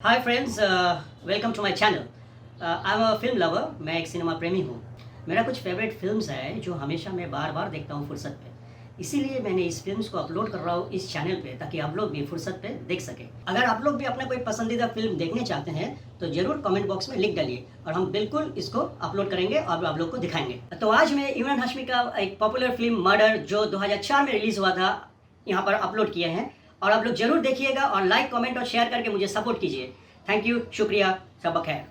Hi friends, welcome to my channel. I am a film lover. मैं एक cinema प्रेमी हूँ। मेरा कुछ फेवरेट फिल्म्स है जो हमेशा मैं बार बार देखता हूँ फुर्सत पे। इसीलिए मैंने इस फिल्म्स को अपलोड कर रहा हूँ इस चैनल पे, ताकि आप लोग भी फुर्सत पे देख सकें। अगर आप लोग भी अपना कोई पसंदीदा फिल्म देखने चाहते हैं तो ज़रूर कमेंट बॉक्स में लिख डालिए और हम बिल्कुल इसको अपलोड करेंगे और आप लोग को दिखाएंगे। तो आज मैं इमरान हाशमी का एक पॉपुलर फिल्म मर्डर, जो 2004 में रिलीज़ हुआ था, यहाँ पर अपलोड किए हैं और आप लोग जरूर देखिएगा और लाइक, कमेंट और शेयर करके मुझे सपोर्ट कीजिए। थैंक यू, शुक्रिया, शब खैर।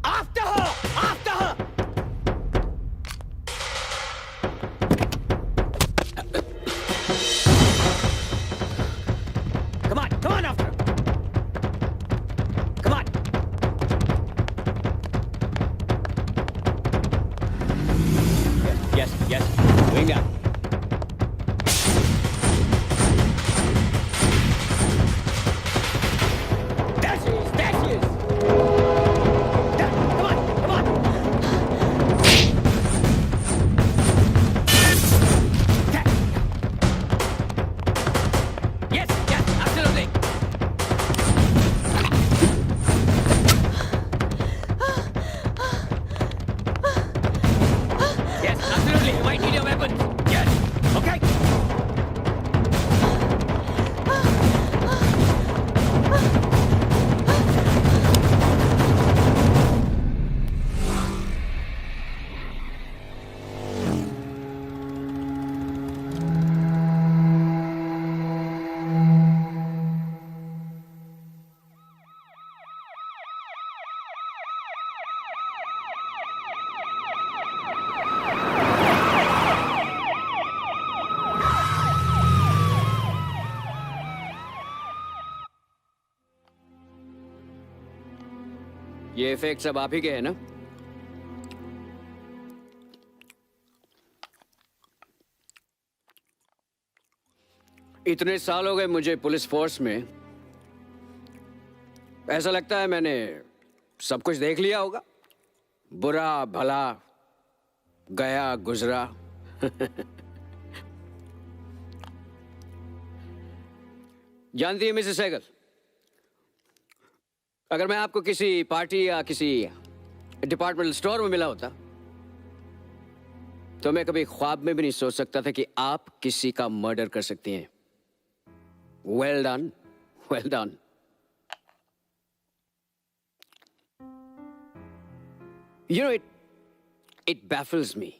After her! After her! Come on after her! Come on! Yes, doing that. There she is! There, come on! Yes, absolutely. Yes, absolutely. You might need your weapons. Yes. Okay. ये effect सब आप ही के हैं ना? इतने साल हो गए मुझे पुलिस फोर्स में, ऐसा लगता है मैंने सब कुछ देख लिया होगा। बुरा भला, गया गुजरा। जानती है मिसेस सहगल, अगर मैं आपको किसी पार्टी या किसी डिपार्टमेंटल स्टोर में मिला होता तो मैं कभी ख्वाब में भी नहीं सोच सकता था कि आप किसी का मर्डर कर सकती हैं। Well done, well done. You know, it baffles me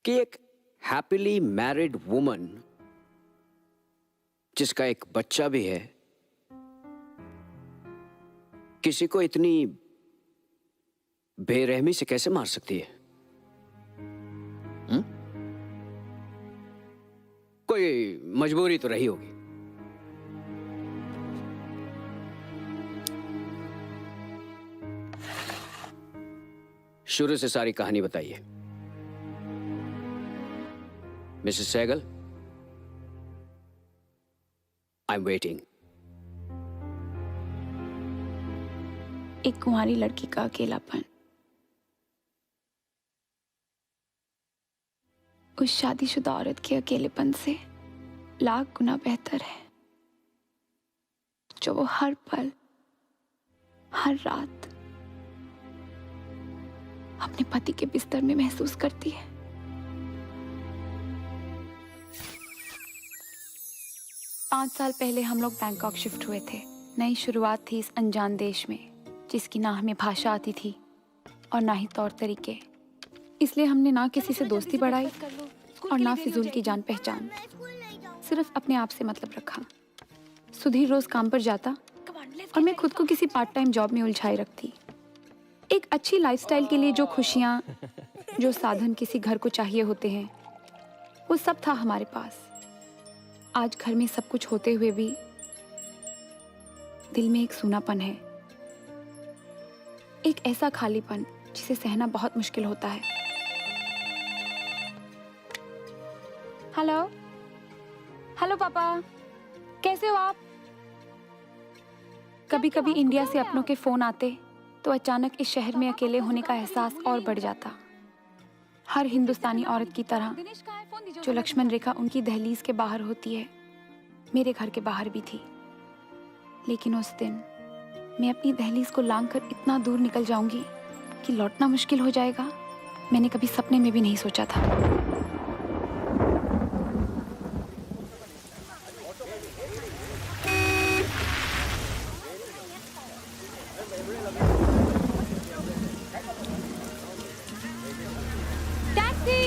कि एक हैप्पीली मैरिड वुमन जिसका एक बच्चा भी है, किसी को इतनी बेरहमी से कैसे मार सकती है? कोई मजबूरी तो रही होगी। शुरू से सारी कहानी बताइए Mrs Sehgal. I am waiting. एक कुंवारी लड़की का अकेलापन उस शादीशुदा औरत के अकेलेपन से लाख गुना बेहतर है, जो वो हर पल, हर रात अपने पति के बिस्तर में महसूस करती है। पांच साल पहले हम लोग बैंकॉक शिफ्ट हुए थे। नई शुरुआत थी इस अनजान देश में, जिसकी ना हमें भाषा आती थी और ना ही तौर तरीके। इसलिए हमने ना किसी से दोस्ती बढ़ाई और ना फिजूल की जान पहचान। सिर्फ अपने आप से मतलब रखा। सुधीर रोज काम पर जाता और मैं खुद को किसी पार्ट टाइम जॉब में उलझाए रखती। एक अच्छी लाइफस्टाइल के लिए जो खुशियाँ, जो साधन किसी घर को चाहिए होते हैं, वो सब था हमारे पास। आज घर में सब कुछ होते हुए भी दिल में एक सूनापन है, एक ऐसा खालीपन जिसे सहना बहुत मुश्किल होता है। हेलो हेलो पापा, कैसे हो आप? कभी कभी इंडिया से अपनों के फोन आते तो अचानक इस शहर में अकेले होने का एहसास और बढ़ जाता। हर हिंदुस्तानी औरत की तरह जो लक्ष्मण रेखा उनकी दहलीज के बाहर होती है, मेरे घर के बाहर भी थी। लेकिन उस दिन मैं अपनी दहलीज को लांघ कर इतना दूर निकल जाऊंगी कि लौटना मुश्किल हो जाएगा, मैंने कभी सपने में भी नहीं सोचा था। टैक्सी!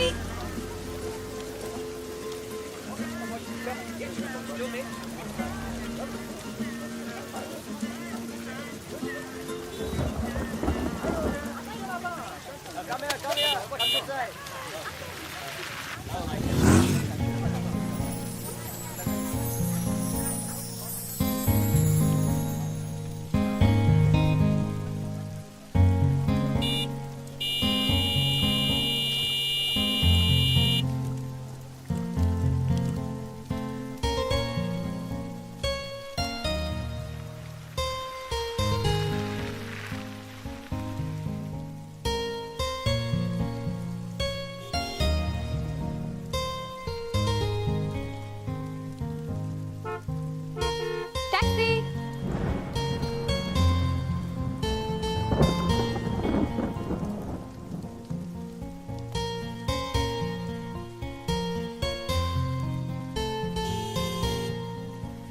टैक्सी!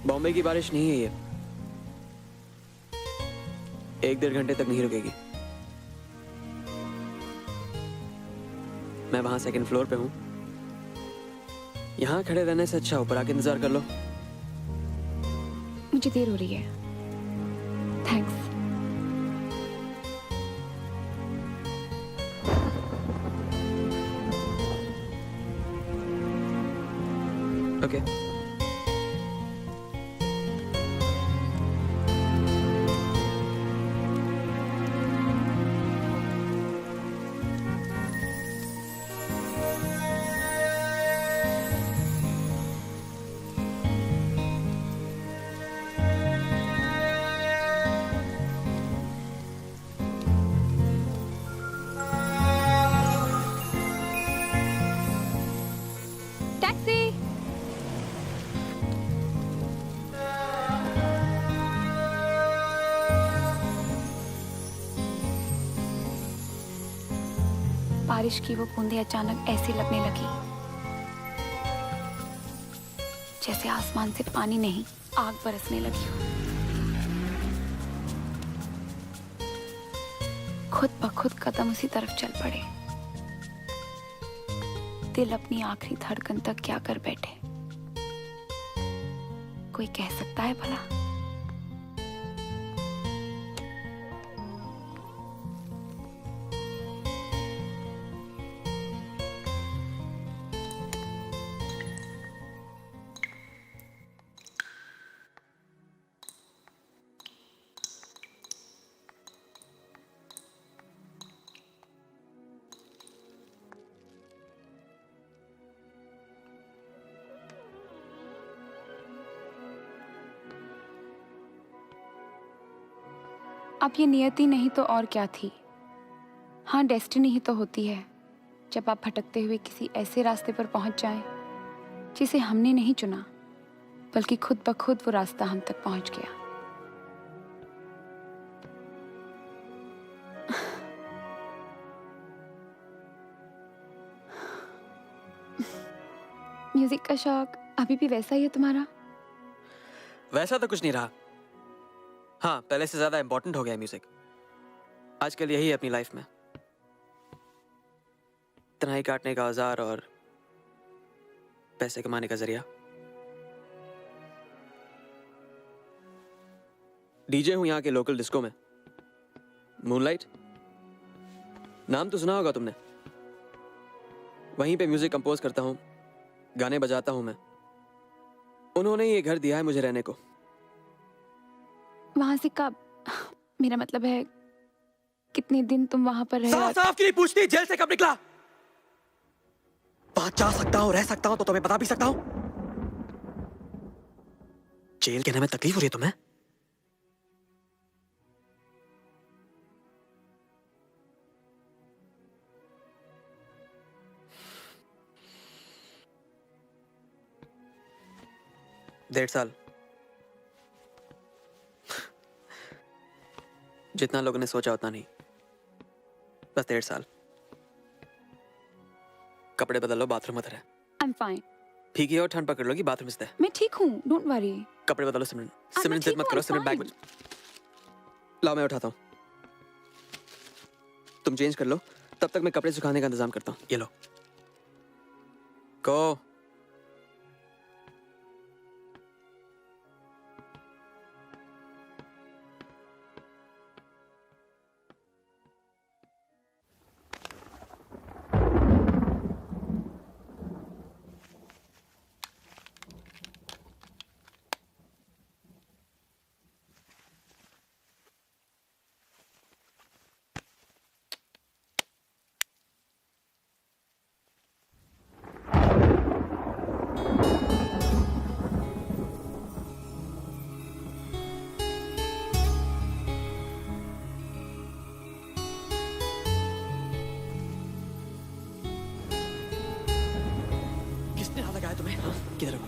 बॉम्बे की बारिश नहीं है ये, 1-1.5 घंटे तक नहीं रुकेगी। मैं वहां सेकंड फ्लोर पे हूं। यहां खड़े रहने से अच्छा ऊपर आके इंतजार कर लो। मुझे देर हो रही है। थैंक्स। ओके। टैक्सी! बारिश की वो बूंदें अचानक ऐसी लगने लगी जैसे आसमान से पानी नहीं, आग बरसने लगी हो। खुद ब खुद कदम उसी तरफ चल पड़े। दिल अपनी आखिरी धड़कन तक क्या कर बैठे, कोई कह सकता है भला? अब ये नियति नहीं तो और क्या थी? हाँ, डेस्टिनी ही तो होती है जब आप भटकते हुए किसी ऐसे रास्ते पर पहुंच जाएं जिसे हमने नहीं चुना, बल्कि खुद ब खुद वो रास्ता हम तक पहुंच गया। म्यूजिक का शौक अभी भी वैसा ही है तुम्हारा? वैसा तो कुछ नहीं रहा। हाँ, पहले से ज्यादा इंपॉर्टेंट हो गया है म्यूजिक। आजकल यही है अपनी लाइफ में, तन्हाई काटने का औजार और पैसे कमाने का जरिया। डीजे हूं यहाँ के लोकल डिस्को में, मूनलाइट। नाम तो सुना होगा तुमने। वहीं पे म्यूजिक कंपोज करता हूँ, गाने बजाता हूँ मैं। उन्होंने ये घर दिया है मुझे रहने को। वहां से कब? मेरा मतलब है कितने दिन तुम वहां पर रहे? साफ साफ के लिए पूछती, जेल से कब निकला? बात जा सकता हूँ, रह सकता हूँ, तो तुम्हें बता भी सकता हूँ। जेल कहने में तकलीफ हो रही है तुम्हें? डेढ़ साल। जितना लोगों ने सोचा उतना नहीं, बस 1.5 साल। कपड़े बदल लो, बाथरूम उधर है। आई एम फाइन। भीगी और ठंड पकड़ लोगी, बाथरूम इससे है। मैं ठीक हूँ, डोंट वरी। कपड़े बदलो सिमरन। मैं सिमरन जिद ठीक मत हूँ, करो, I'm सिमरन बैग में fine। लाओ, मैं उठाता हूँ। तुम चेंज कर लो, तब तक मैं कपड़े सुखाने का इंतजाम करता हूँ। ये लो। गो। किसने हाथ लगाया तुम्हें? हाँ? किधर हो?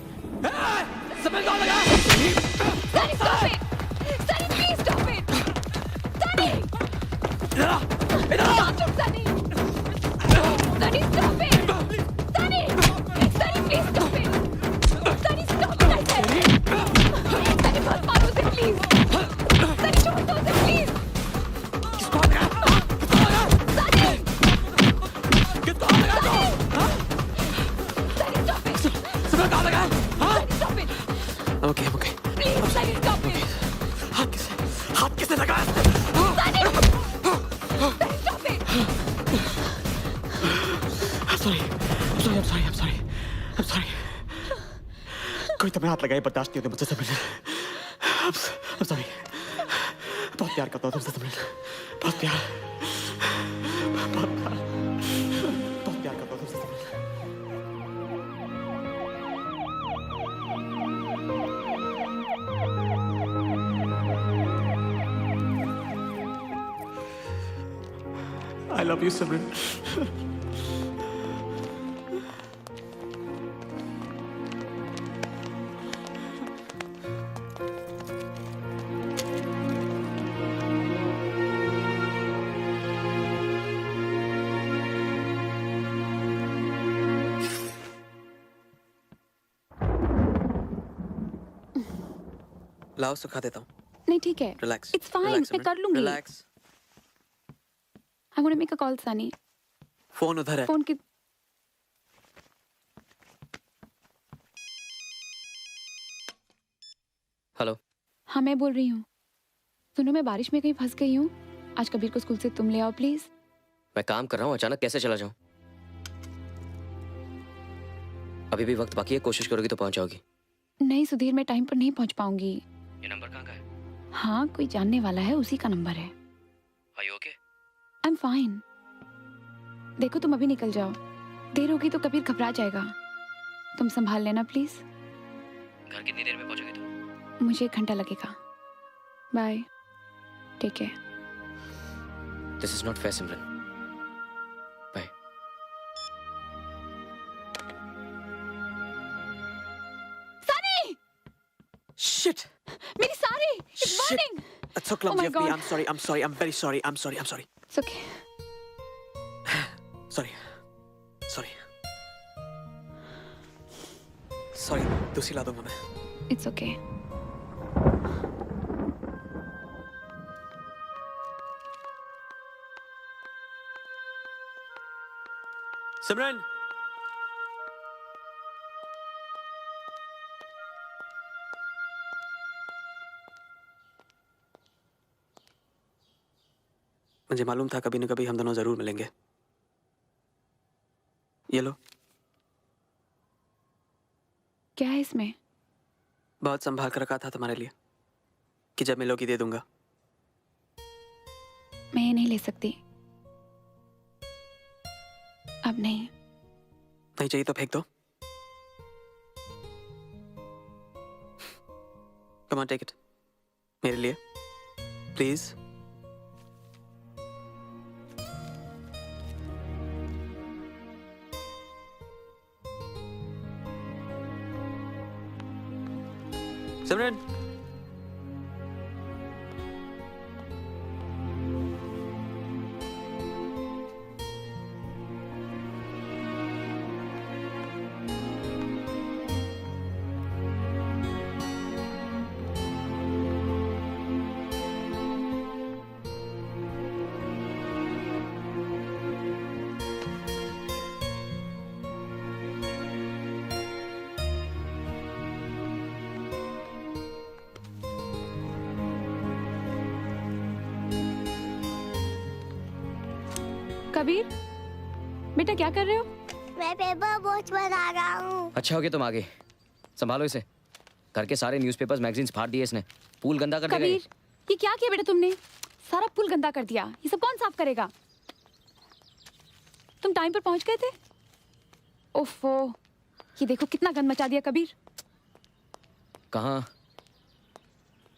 सिमरन कौन लगाया? Sunny, stop it! Sunny, please stop it! Sunny! इधर आ! इधर आ! Stop it, Sunny! Sunny, stop it! Sunny! Sunny, please stop it! Sunny, stop it, I said! Sunny, बहुत मारो उसे, please! Sunny, छोड़ दो उसे, please! किसको हाथ लगाया? किसको लगाया? Sunny! किसको हाथ लगाया तो? हाँ? Sunny, stop it! सिमरन कहाँ लगाया? हाँ? Sunny, stop it! Okay, okay. Please, Sunny, stop it! हाथ किसने लगाया? Sunny! Sunny, stop it! I'm sorry. कोई तुम्हें हाथ लगाए बर्दाश्त नहीं होते मुझसे सिमरन। I'm sorry. बहुत प्यार करता हूँ तुमसे सिमरन। बहुत प्यार करता हूँ तुमसे सिमरन। I love you, Simran. लाओ, सुखा देता हूँ। नहीं ठीक है। रिलैक्स। It's fine, मैं कर लूंगी। Relax. I'm gonna make a call, Sunny. Phone उधर है। फोन की हेलो। हाँ मैं बोल रही हूँ। सुनो मैं बारिश में कहीं फंस गई हूँ। आज कबीर को स्कूल से तुम ले आओ प्लीज। मैं काम कर रहा हूँ, अचानक कैसे चला जाऊं? अभी भी वक्त बाकी है, कोशिश करोगी तो पहुंच जाओगी। नहीं सुधीर, मैं टाइम पर नहीं पहुंच पाऊंगी। ये नंबर कहाँ का है? हाँ कोई जानने वाला है, उसी का नंबर है। Are you okay? I am fine. देखो तुम अभी निकल जाओ, देर होगी तो कबीर घबरा जाएगा। तुम संभाल लेना प्लीज। घर कितनी देर में पहुंचोगी तुम? मुझे 1 घंटा लगेगा। Bye, take care. This is not fair Simran. Bye. Sunny! Shit. मेरी sari it's Shit. Burning. That's so Oh clumsy my of me. God. I'm sorry. I'm very sorry. I'm sorry. It's okay. Sorry. दूसरी ला दूंगा मैं। It's okay. Simran. मुझे मालूम था कभी न कभी हम दोनों जरूर मिलेंगे। ये लो। क्या है इसमें? बहुत संभाल कर रखा था तुम्हारे लिए। कि जब मिलोगी दे दूंगा? मैं ये नहीं ले सकती, अब नहीं। नहीं चाहिए तो फेंक दो। कम ऑन, टेक इट, मेरे लिए प्लीज। सिमरन, कबीर, बेटा क्या कर रहे हो? मैं पेपर बोट बना रहा हूँ। अच्छा हो गया तुम आ गए। संभालो इसे। घर के सारे न्यूज़पेपर्स मैगजीन्स फाड़ दिए इसने। पूल गंदा कर देगा ये। कबीर, ये क्या किया बेटा तुमने? सारा पुल गंदा कर दिया। ये सब कौन साफ करेगा? तुम टाइम पर पहुंच गए थे? ओफो, ये देखो कितना गंद मचा दिया कबीर। कहाँ?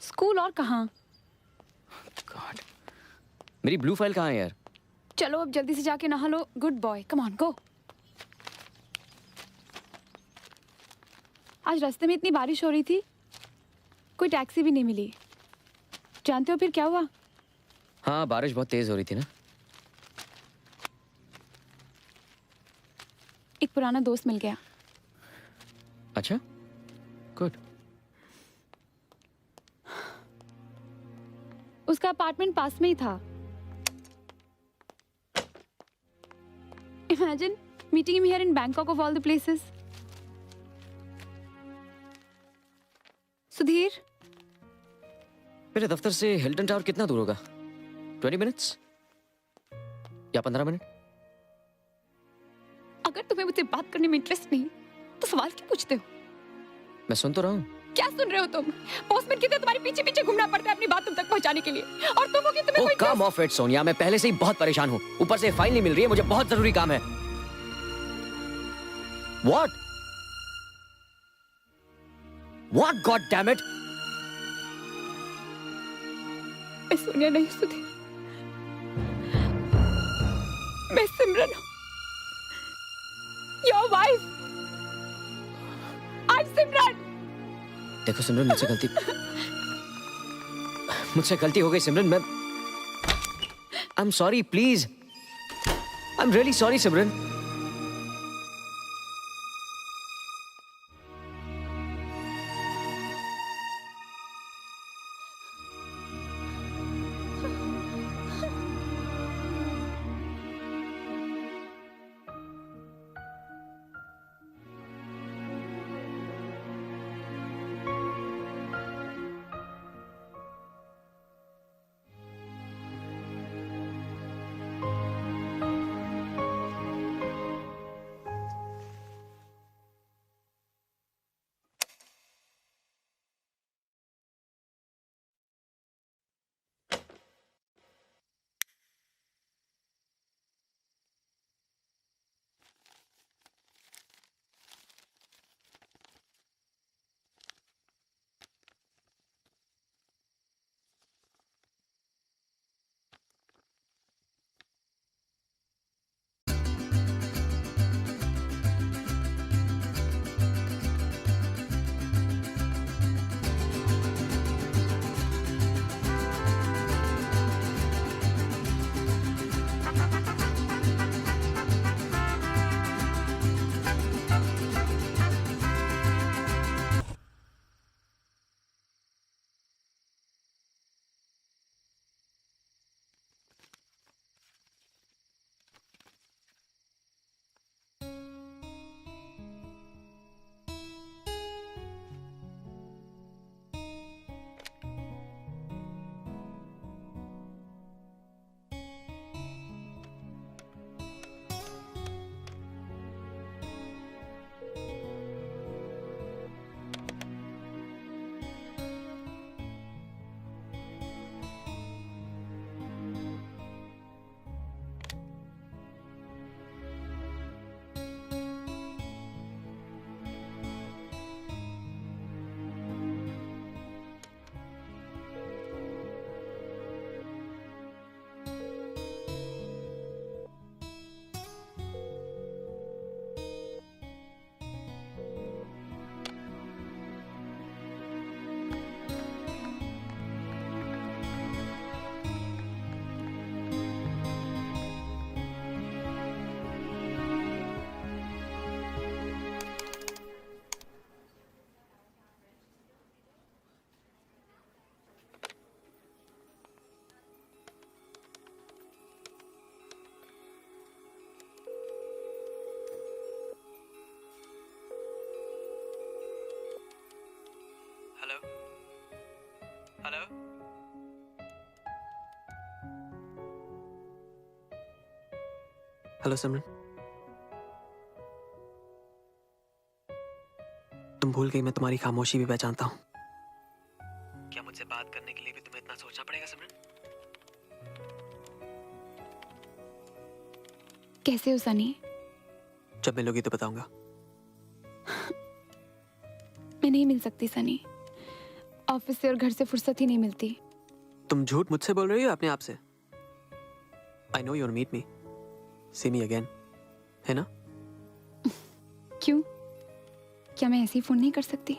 स्कूल और कहाँ? गॉड, मेरी ब्लू फाइल कहाँ है यार? चलो अब जल्दी से जाके नहा लो। Good boy, come on go. आज रास्ते में इतनी बारिश हो रही थी, कोई टैक्सी भी नहीं मिली। जानते हो फिर क्या हुआ? हाँ, बारिश बहुत तेज हो रही थी ना। एक पुराना दोस्त मिल गया। अच्छा, गुड। उसका अपार्टमेंट पास में ही था। Imagine meeting him here in Bangkok of all the places. Sudhir, मेरे दफ्तर से हिल्टन टावर कितना दूर होगा? 20 मिनट्स या 15 मिनट? अगर तुम्हें मुझसे बात करने में इंटरेस्ट नहीं तो सवाल क्यों पूछते हो? मैं सुन तो रहा हूँ। क्या सुन रहे हो तुम? पोस्टमैन की तरह तुम्हारे पीछे पीछे घूमना पड़ता है अपनी बात तुम तक पहुंचाने के लिए, और तुम हो कि तुम्हें कोई कम ऑफ इट सोनिया, मैं पहले से ही बहुत परेशान हूँ। ऊपर से फाइल नहीं मिल रही है, मुझे बहुत जरूरी काम है। What? What? God damn it! मैं सोनिया नहीं सुधीर, मैं सिमरन हूँ, your wife. I'm सिमरन। देखो सिमरन, मुझसे गलती हो गई सिमरन। मैं I'm sorry, please. I'm really sorry Simran. Hello Simran, तुम भूल गई मैं तुम्हारी खामोशी भी पहचानता हूँ। क्या मुझसे बात करने के लिए भी तुम्हें इतना सोचना पड़ेगा सिमरन? कैसे हो सनी? जब मिलोगी तो बताऊंगा। मैं नहीं मिल सकती सनी, ऑफिस से और घर से फुर्सत ही नहीं मिलती। तुम झूठ मुझसे बोल रही हो अपने आप से? I know you will meet me, see me again, है ना? क्यों? क्या मैं ऐसे ही फोन नहीं कर सकती?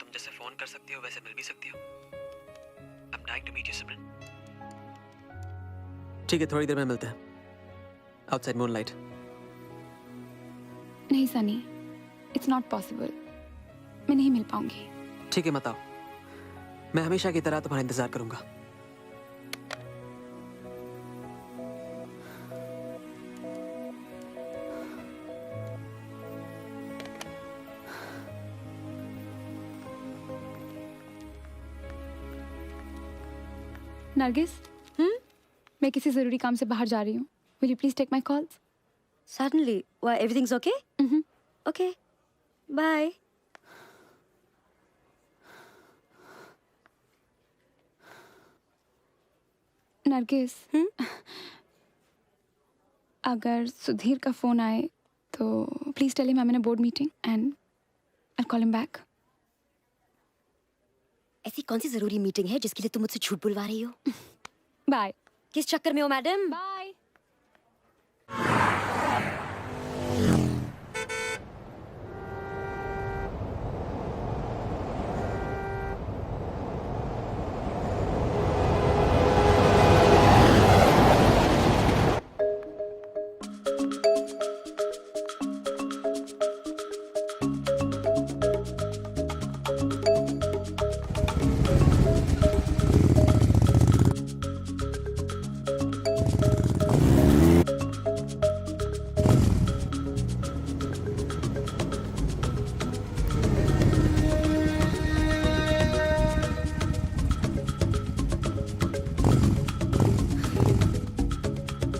तुम जैसे फोन कर सकती हो वैसे मिल भी सकती हो। I am trying to meet you Simran. ठीक है, थोड़ी देर में मिलते हैं आउटसाइड मूनलाइट। नहीं सनी, इट्स नॉट पॉसिबल। मैं नहीं मिल पाऊंगी। ठीक है, मत आओ। मैं हमेशा की तरह तुम्हारा इंतजार करूंगा। नरगिस, मैं किसी जरूरी काम से बाहर जा रही हूँ। Will you please take my calls? Suddenly, why everything's okay? Mhm. Okay. Bye. Nargis, अगर सुधीर का फोन आए तो please tell him I am in a board meeting and I call him back. ऐसी कौन सी जरूरी मीटिंग है जिसके लिए तुम मुझसे झूठ बुलवा रही हो? बाय। किस चक्कर में हो मैडम? बाय।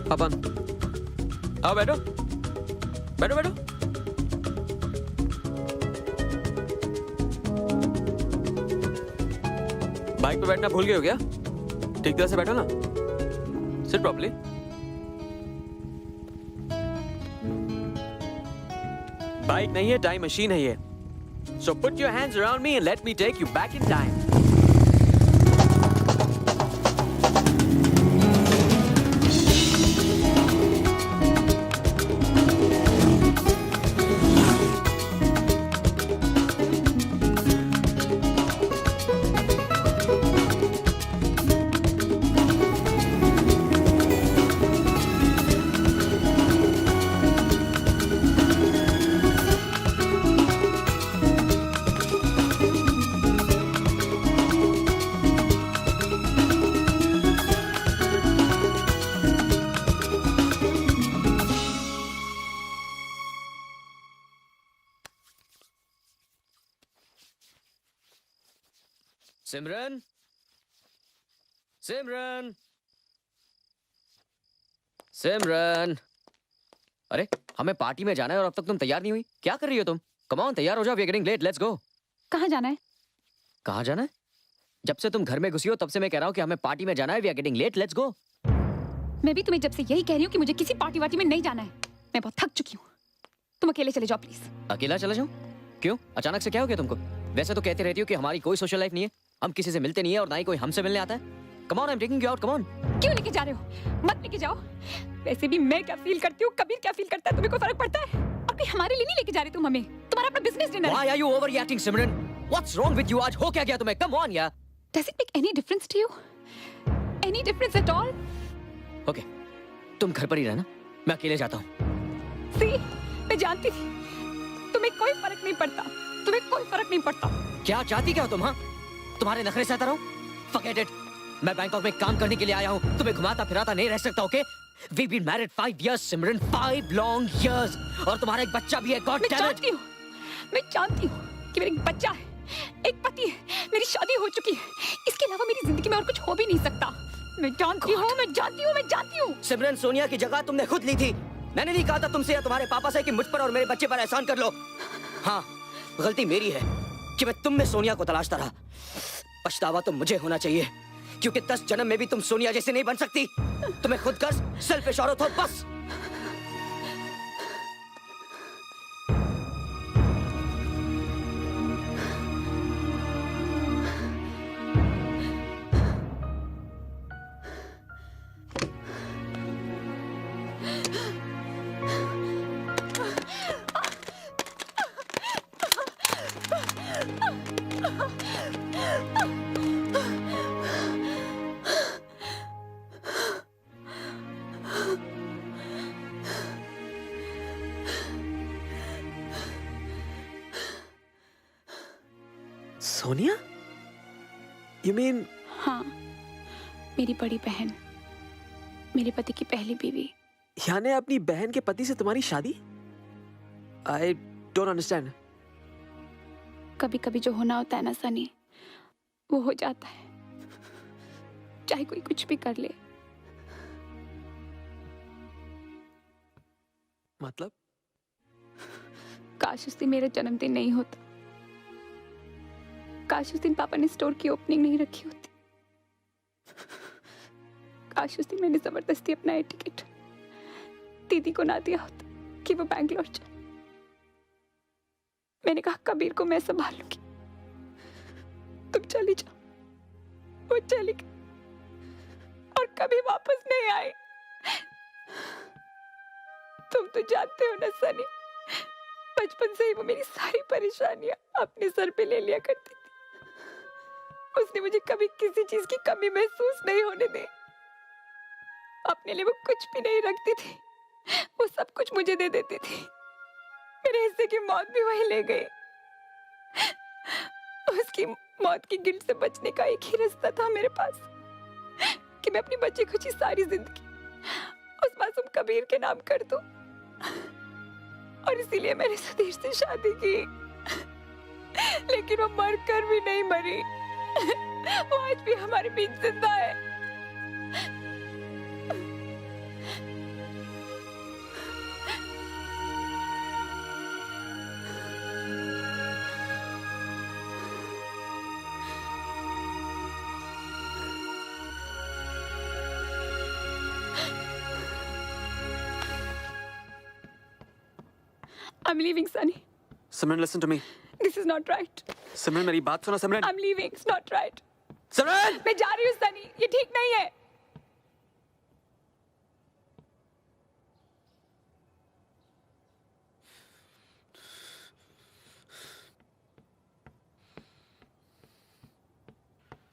पापा, आओ बैठो बैठो बैठो। बाइक पे बैठना भूल गए हो क्या? ठीक तरह से बैठो ना। Seat properly. बाइक नहीं है, टाइम मशीन है ये। So put your hands around me and let me take you back in time. Simran, Simran, Simran. अरे हमें पार्टी में जाना है और अब तक तुम तैयार नहीं हुई। क्या कर रही हो तुम? कम ऑन, तैयार हो जाओ, we are getting late, let's go. कहाँ जाना है? कहाँ जाना है? जब से तुम घर में घुसी हो तब से मैं कह रहा हूँ कि हमें पार्टी में जाना है, we are getting late, let's go. मैं भी तुम्हें जब से यही कह रही हूँ कि मुझे किसी पार्टी वार्टी में नहीं जाना है। मैं बहुत थक चुकी हूँ। तुम अकेले चले जाओ प्लीज। अकेला चला जाऊं? क्यों, अचानक से क्या हो गया तुमको? वैसे तो कहते रहती हो कि हमारी कोई सोशल लाइफ नहीं है, हम किसी से मिलते नहीं है और ना ही कोई हमसे मिलने आता है। Come on, I am taking you out, come on. क्यों लेके जा रहे हो? मत लेके जाओ। वैसे भी मैं क्या फील करती हूँ, कबीर क्या फील करता है, तुम्हें कोई फर्क पड़ता है? और कोई हमारे लिए नहीं लेके जा रहे तुम हमें। तुम्हारा अपना बिजनेस डिनर है। Why are you overreacting, Simran? What's wrong with you? आज हो क्या गया तुम्हें? Come on यार। Does it make any difference to you? Any difference at all? Okay, तुम घर पर ही रहना, मैं अकेले जाता हूँ। See, मैं जानती थी तुम्हें कोई फर्क नहीं पड़ता। तुम्हें कोई फर्क नहीं पड़ता। क्या चाहती क्या हो तुम? हाँ, तुम्हारे नखरे सहता रहूं? Forget it. मैं बैंकॉक में काम करने के लिए आया हूँ, तुम्हें घुमाता फिराता नहीं रह सकता। Okay, We've been married 5 years, Simran, 5 long years, और तुम्हारा एक बच्चा भी है। God मैं damn it. जानती हूँ, मैं जानती हूँ कि मेरा एक बच्चा है, एक पति है, मेरी शादी हो चुकी है। इसके अलावा मेरी जिंदगी में और कुछ हो भी नहीं सकता। मैं जानती हूँ, मैं जानती हूँ, मैं जानती हूँ। सिमरन, सोनिया की जगह तुमने खुद ली थी। मैंने नहीं कहा था तुमसे या तुम्हारे पापा से कि मुझ पर और मेरे बच्चे पर एहसान कर लो। हाँ, गलती मेरी है कि मैं तुम में सोनिया को तलाशता रहा। पछतावा तो मुझे होना चाहिए, क्योंकि 10 जन्म में भी तुम सोनिया जैसे नहीं बन सकती। तुम्हें खुद गर्ज, सेल्फिश औरत हो बस। सोनिया? You mean? हाँ, मेरी बड़ी बहन, मेरे पति की पहली बीवी। यानी अपनी बहन के पति से तुम्हारी शादी? I don't understand. कभी कभी जो होना होता है ना सनी, वो हो जाता है, चाहे कोई कुछ भी कर ले। मतलब? काश उस दिन मेरा जन्मदिन नहीं होता, काश उस दिन पापा ने स्टोर की ओपनिंग नहीं रखी होती, काश उस दिन मैंने जबरदस्ती अपना एयर टिकट दीदी को ना दिया होता कि वो बैंगलोर जाए। मैंने कहा कबीर को मैं संभाल लूंगी, तुम चली जाओ। वो चली गई और कभी वापस नहीं आई। तुम तो जानते हो ना सनी, बचपन से ही वो मेरी सारी परेशानियां अपने सर पे ले लिया करती थी। उसने मुझे कभी किसी चीज की कमी महसूस नहीं होने दी। अपने लिए वो कुछ भी नहीं रखती थी, वो सब कुछ मुझे दे देती थी। मेरे हिस्से की मौत भी वही ले गई। उसकी मौत की गिल्ट से बचने का एक ही रास्ता था मेरे पास, कि मैं अपनी बच्ची खुशी सारी जिंदगी उस मासूम कबीर के नाम कर दूं। और इसीलिए मैंने सुधीर से शादी की, लेकिन वो मरकर भी नहीं मरी। वो आज भी हमारे बीच जिंदा है। I'm leaving, Sunny. Simran, listen to me. This is not right. सिमरन, मेरी बात सुनो सिमरन। I'm leaving. It's not right. सिमरन! मैं जा रही हूँ सनी, ये ठीक नहीं है।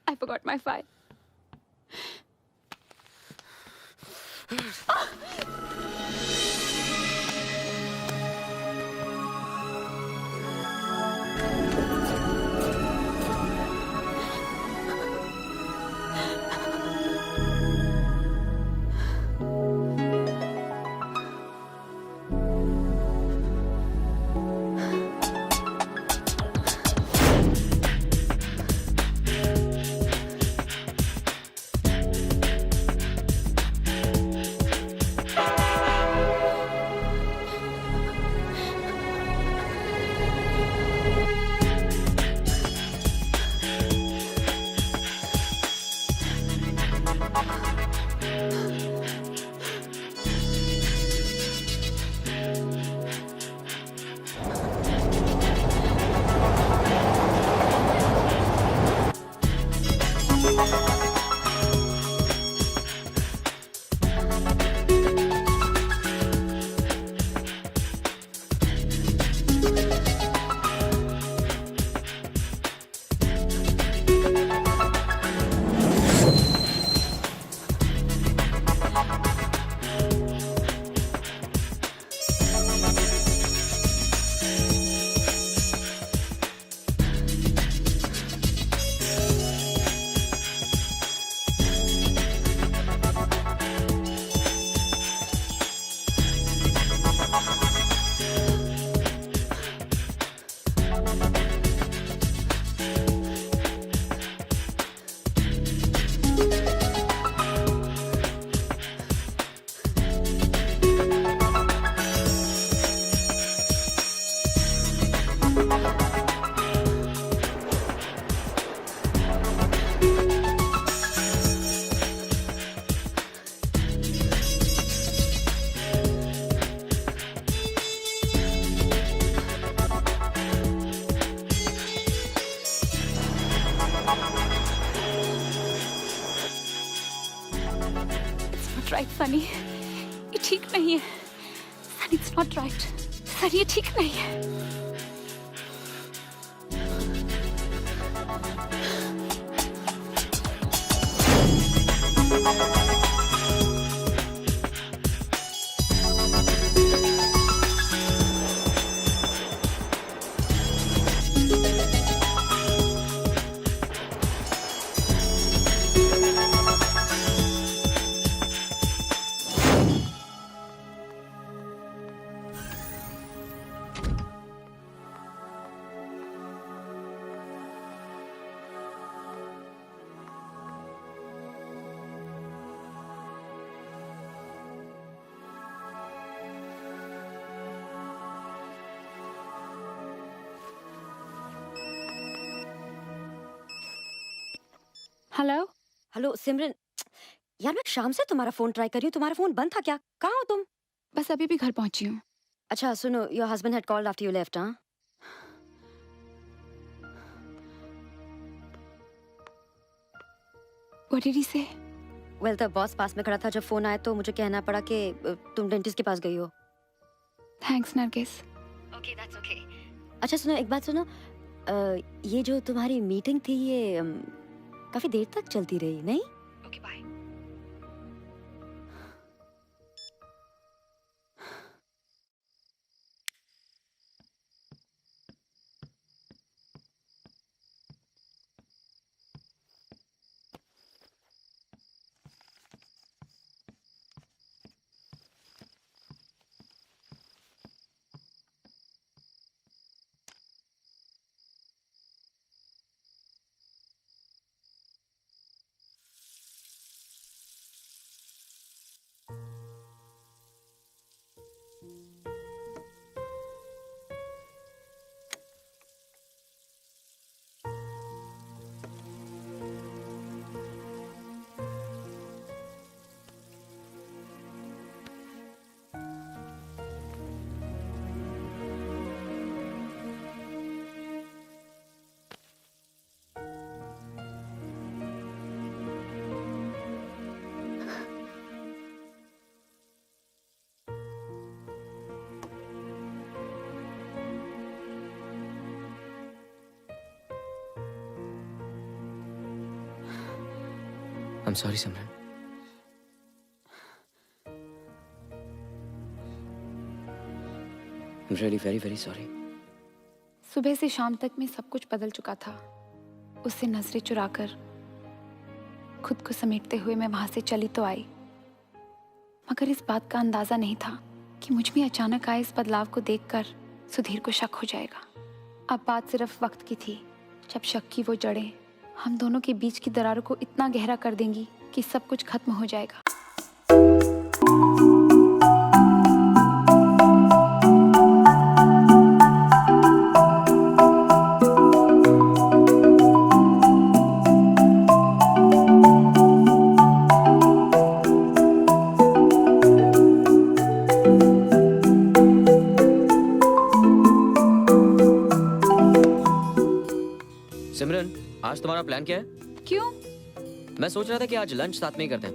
I forgot my file. Not right Sunny, ये ठीक नहीं है। Sunny it's not right. Sunny ये ठीक नहीं है। हेलो। हेलो सिमरन, यार मैं शाम से तुम्हारा फोन ट्राई कर रही हूँ, तुम्हारा फोन बंद था क्या? कहाँ हो तुम? बस अभी भी घर पहुंची हूँ। अच्छा सुनो, your husband had called after you left, हाँ? What did he say? Well the boss पास में खड़ा था जब फोन आया तो मुझे कहना पड़ा कि तुम डेंटिस्ट के पास गई हो। Thanks Nargis. Okay that's okay. अच्छा सुनो, एक बात सुनो, ये जो तुम्हारी मीटिंग थी ये काफी देर तक चलती रही, नहीं? Okay bye. I'm sorry, Simran. I'm really very, very sorry. सुबह से शाम तक में सब कुछ बदल चुका था। उससे नजरें चुराकर खुद को समेटते हुए मैं वहां से चली तो आई, मगर इस बात का अंदाजा नहीं था कि मुझ में अचानक आए इस बदलाव को देखकर सुधीर को शक हो जाएगा। अब बात सिर्फ वक्त की थी, जब शक की वो जड़ें हम दोनों के बीच की दरारों को इतना गहरा कर देंगी कि सब कुछ खत्म हो जाएगा। सिमरन, आज तुम्हारा प्लान क्या है? क्यों? मैं सोच रहा था कि आज लंच साथ में ही करते हैं।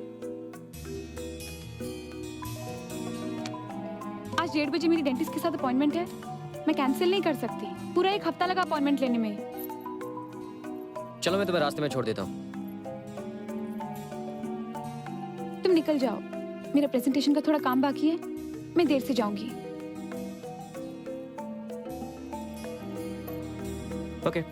आज 1:30 बजे मेरी डेंटिस्ट के साथ अपॉइंटमेंट है। मैं कैंसिल नहीं कर सकती। पूरा 1 हफ्ता लगा अपॉइंटमेंट लेने में। चलो मैं तुम्हें रास्ते में छोड़ देता हूँ। तुम निकल जाओ, मेरा प्रेजेंटेशन का थोड़ा काम बाकी है। मैं देर से जाऊंगी। ओके।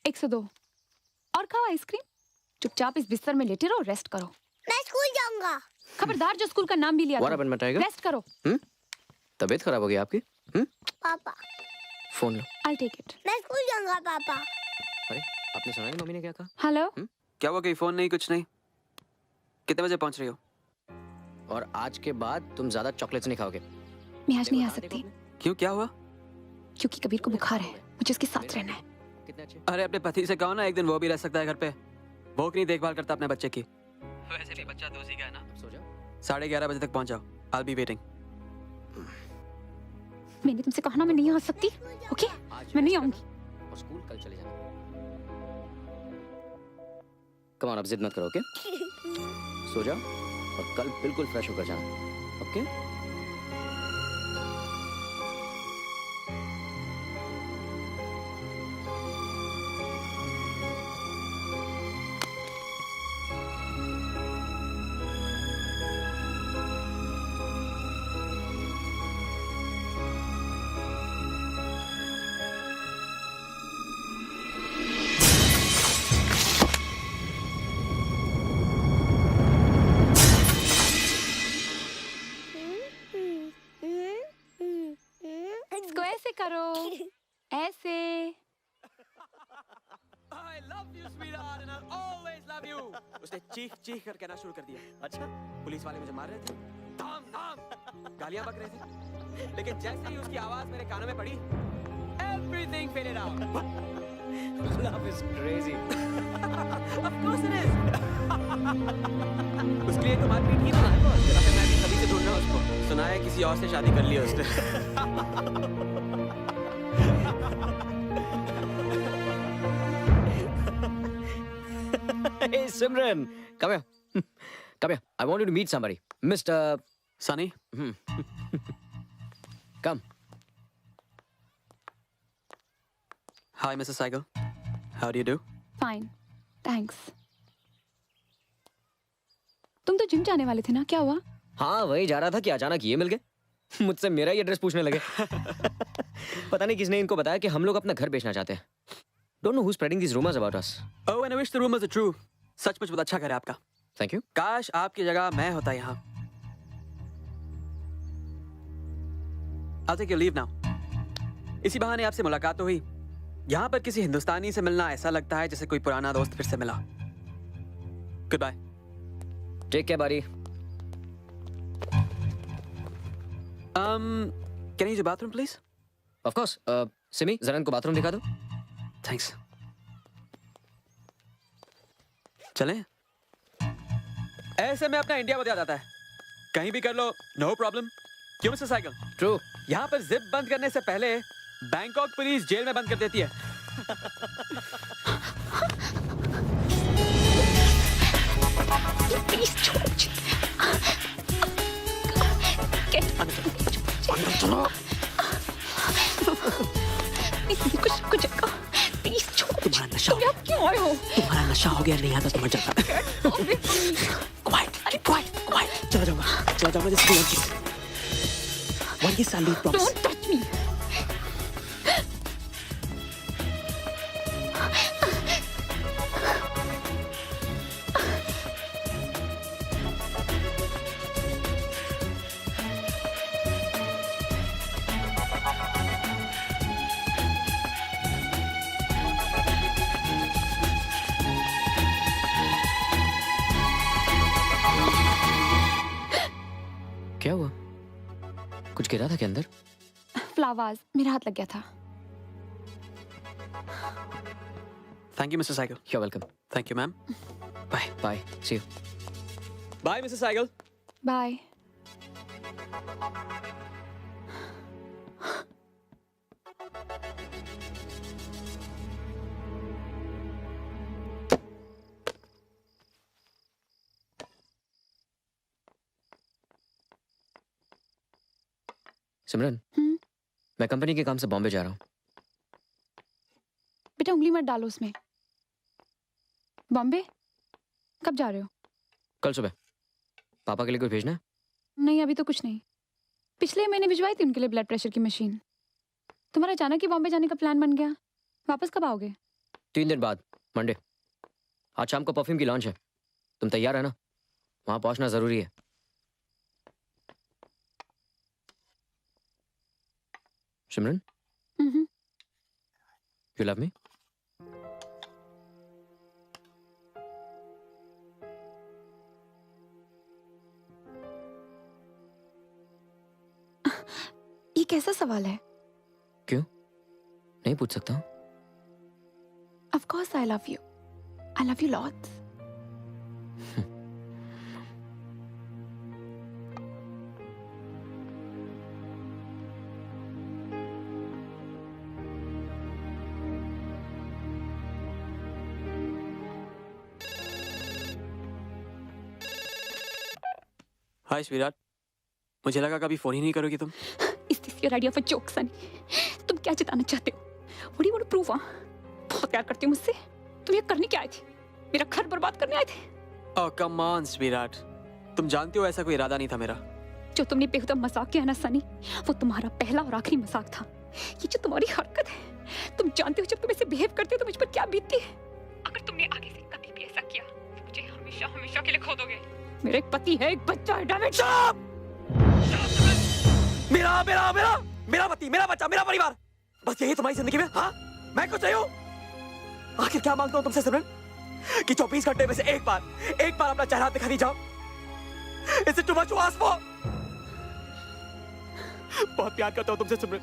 एक सौ 2 और खाओ आइसक्रीम। चुपचाप इस बिस्तर में लेटे रहो, रेस्ट करो। मैं स्कूल जाऊंगा। खबरदार जो स्कूल का नाम भी लिया What happened, my tiger? Rest करो। तबीयत खराब हो गई आपकी? पापा, phone low. I'll take it। मैं स्कूल जाऊंगा पापा। अरे आपने सुना नहीं मम्मी ने क्या कहा? हेलो। क्या हुआ? कहीं फोन नहीं, कुछ नहीं? कितने बजे पहुंच रही हो? और आज के बाद तुम ज्यादा चॉकलेट्स नहीं खाओगे। मैं आज नहीं आ सकती क्यों, क्या हुआ? क्योंकि कबीर को बुखार है। मुझे उसके साथ रहना है। कितने अच्छे। अरे अपने पति से कहो ना, एक दिन वो भी रह सकता है घर पे। वो क्यों नहीं देखभाल करता अपने बच्चे की? वैसे भी बच्चा दोषी का है ना। अब सो जाओ। 11:30 बजे तक पहुंच जाओ। I'll be waiting. मैंने तुमसे कहा ना मैं नहीं आ सकती। ओके, मैं नहीं आऊंगी। और स्कूल कल चले जाना। कम ऑन, अब जिद मत करो, ओके? सो जाओ और कल बिल्कुल फ्रेश होकर जाना, ओके? इसको ऐसे करो, ऐसे। I love you, sweetheart, and I'll always love you. उसने चीख चीख कर कहना शुरू कर दिया। अच्छा, पुलिस वाले मुझे मार रहे थे, धाम धाम गालियां बक रहे थे, लेकिन जैसे ही उसकी आवाज मेरे कानों में पड़ी, everything faded out. Love is crazy. Of course it is. उसके लिए तो मारपीट की ना, मैं भी तभी से ढूंढ रहा हूँ उसको। सुना है किसी और से शादी कर ली है उसने। Hey Simran, come here. Come here. I want you to meet somebody. Mr. Sunny, Come. hi Mrs. Saigal. How do you do? Fine, thanks. तुम तो जिम जाने वाले थे ना, क्या हुआ? हाँ, वही जा रहा था कि अचानक ये मिल गए। मुझसे मेरा ही एड्रेस पूछने लगे। पता नहीं किसने इनको बताया कि हम लोग अपना घर बेचना चाहते हैं। Don't know who's spreading these rumors about us. Oh, and I wish the rumors are true. सचमुच बहुत अच्छा घर है आपका। Thank you. काश आपकी जगह मैं होता यहाँ। I'll take your leave now. इसी बहाने आपसे मुलाकात तो हुई। यहाँ पर किसी हिंदुस्तानी से मिलना ऐसा लगता है जैसे कोई पुराना दोस्त फिर से मिला। Goodbye. Take care, buddy. Can I use your bathroom, please? Of course. Simi, जरा इनको बाथरूम दिखा दो। Thanks. चलें? ऐसे में अपना इंडिया बहुत याद आता है। कहीं भी कर लो, no problem. क्यों मिस्टर साइकिल? True. यहाँ पर जिप बंद करने से पहले बैंकॉक पुलिस जेल में बंद कर देती है। प्लीज छोड़। कुछ कुछ प्लीज छोड़। तुम्हारा नशा तुम यहाँ क्यों आए हो? तुम्हारा नशा हो गया, नहीं आता तो मर जाता। क्वाइट, चला जाऊंगा जस्ट वन किस I'll leave, promise. Don't touch me. क्या हुआ? कुछ गिरा था क्या अंदर? फ्लावर्स, मेरा हाथ लग गया था। Thank you, Mr. Saigal. You're welcome. Thank you, ma'am. Bye. Bye. See you. Bye, Mrs. Saigal. Bye. Simran, मैं कंपनी के काम से बॉम्बे जा रहा हूँ। बेटा उंगली मत डालो उसमें। बॉम्बे कब जा रहे हो? कल सुबह। पापा के लिए कुछ भेजना है? नहीं, अभी तो कुछ नहीं। पिछले महीने भिजवाई थी उनके लिए ब्लड प्रेशर की मशीन। तुम्हारा अचानक ही बॉम्बे जाने का प्लान बन गया। वापस कब आओगे? 3 दिन बाद, मंडे। आज शाम को परफ्यूम की लॉन्च है। तुम तैयार है ना? वहां पहुंचना जरूरी है। सिमरन, you love me? ये कैसा सवाल है? क्यों? नहीं पूछ सकता हूँ? Of course I love you. I love you lots. Hi sweetheart, मुझे लगा कभी फोन ही नहीं करोगी तुम। Is this your idea of a joke, Sunny? तुम क्या जताना चाहते हो? What do you want to prove? बहुत प्यार करती हो मुझसे। तुम ये करने क्या आए थे? मेरा घर बर्बाद करने आए थे? ओह कम ऑन स्वीटहार्ट, तुम जानती हो ऐसा कोई इरादा नहीं था मेरा। जो तुमने बेहुदा मजाक किया ना सनी, वो तुम्हारा पहला और आखिरी मजाक था। ये जो तुम्हारी हरकत है, तुम जानते हो जब तुम ऐसे बिहेव करते हो तो मुझ पर क्या बीतती है। अगर तुमने आगे से कभी भी ऐसा किया तो मुझे हमेशा हमेशा के लिए खो दोगे। मेरा एक पति है, एक बच्चा है, डैम इट। मेरा मेरा मेरा मेरा पति, मेरा बच्चा, मेरा परिवार, बस यही तुम्हारी जिंदगी में? हाँ, मैं कुछ नहीं हूँ। आखिर क्या मांगता हूँ तुमसे सिमरन, कि 24 घंटे में से एक बार अपना चेहरा दिखा दी जाओ? Is it too much to ask for? बहुत प्यार करता हूँ तुमसे सिमरन,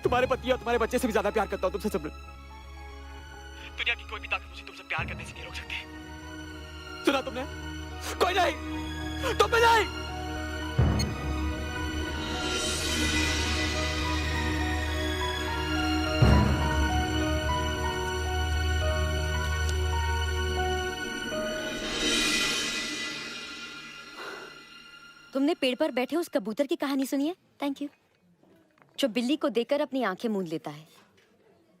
तुम्हारे पति और तुम्हारे बच्चे से भी ज्यादा प्यार करता हूँ तुमसे सिमरन। दुनिया की कोई भी ताकत मुझे तुमसे प्यार करने से नहीं रोक सकती। सुना तुमने? कोई नहीं, तुम भी नहीं। तुमने पेड़ पर बैठे उस कबूतर की कहानी सुनी है? Thank you. जो बिल्ली को देखकर अपनी आंखें मूंद लेता है।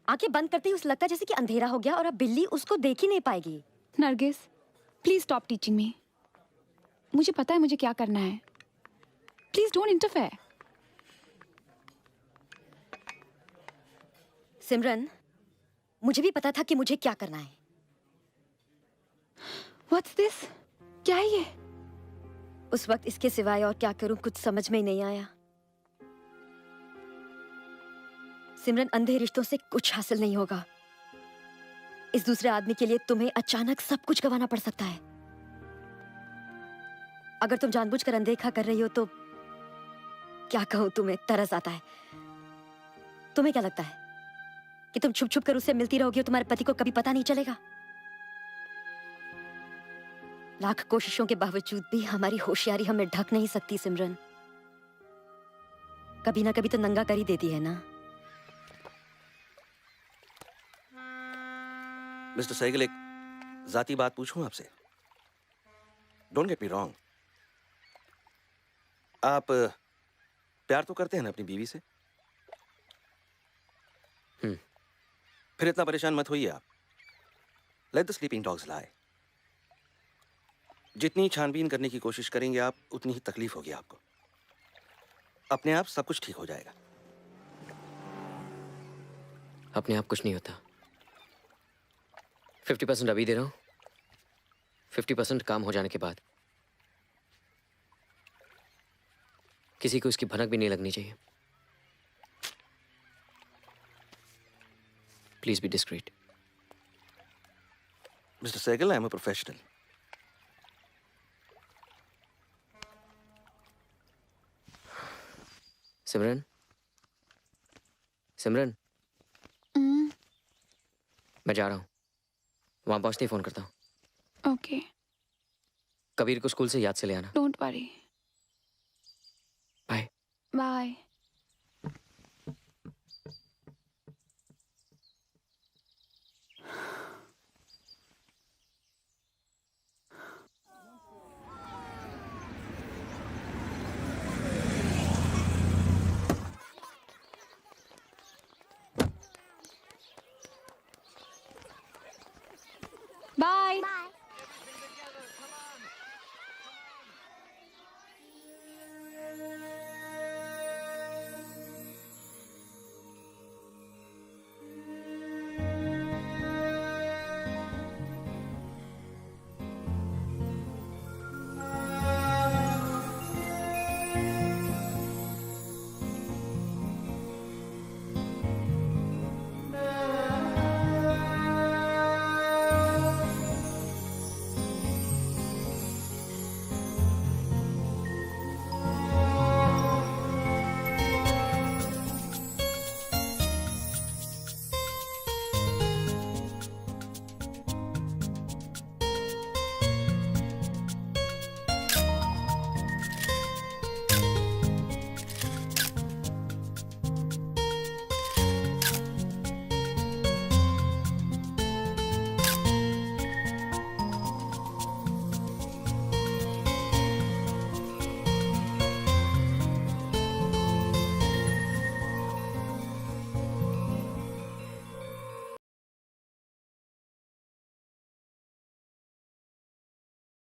आंखें बंद करते ही उसे लगता है जैसे कि अंधेरा हो गया और अब बिल्ली उसको देख ही नहीं पाएगी। Nargis, please stop teaching me. मुझे पता है मुझे क्या करना है। Please don't interfere. सिमरन, मुझे भी पता था कि मुझे क्या करना है। What's this? क्या है ये? उस वक्त इसके सिवाय और क्या करूं कुछ समझ में ही नहीं आया। सिमरन, अंधे रिश्तों से कुछ हासिल नहीं होगा। इस दूसरे आदमी के लिए तुम्हें अचानक सब कुछ गंवाना पड़ सकता है। अगर तुम जानबूझकर अनदेखा कर रही हो तो क्या कहूं, तुम्हें तरस आता है। तुम्हें क्या लगता है कि तुम छुप छुप कर उससे मिलती रहोगी और तुम्हारे पति को कभी पता नहीं चलेगा? लाख कोशिशों के बावजूद भी हमारी होशियारी हमें ढक नहीं सकती सिमरन। कभी ना कभी तो नंगा कर ही देती है ना। मिस्टर सहगल, एक जाती बात पूछूं आपसे? डोंट गेट मी रॉन्ग, आप प्यार तो करते हैं ना अपनी बीवी से? फिर इतना परेशान मत होइए आप। लेट द स्लीपिंग डॉग्स लाई। जितनी छानबीन करने की कोशिश करेंगे आप, उतनी ही तकलीफ होगी आपको। अपने आप सब कुछ ठीक हो जाएगा। अपने आप कुछ नहीं होता। 50% अभी दे रहा हूं, 50% काम हो जाने के बाद। किसी को इसकी भनक भी नहीं लगनी चाहिए। Please be discreet. Mister Saigal, I am a professional. Simran, Simran, मैं जा रहा हूं। वहां पहुंचते ही फोन करता हूं। ओके। कबीर को स्कूल से याद से ले आना। Don't worry. बाय। बाय।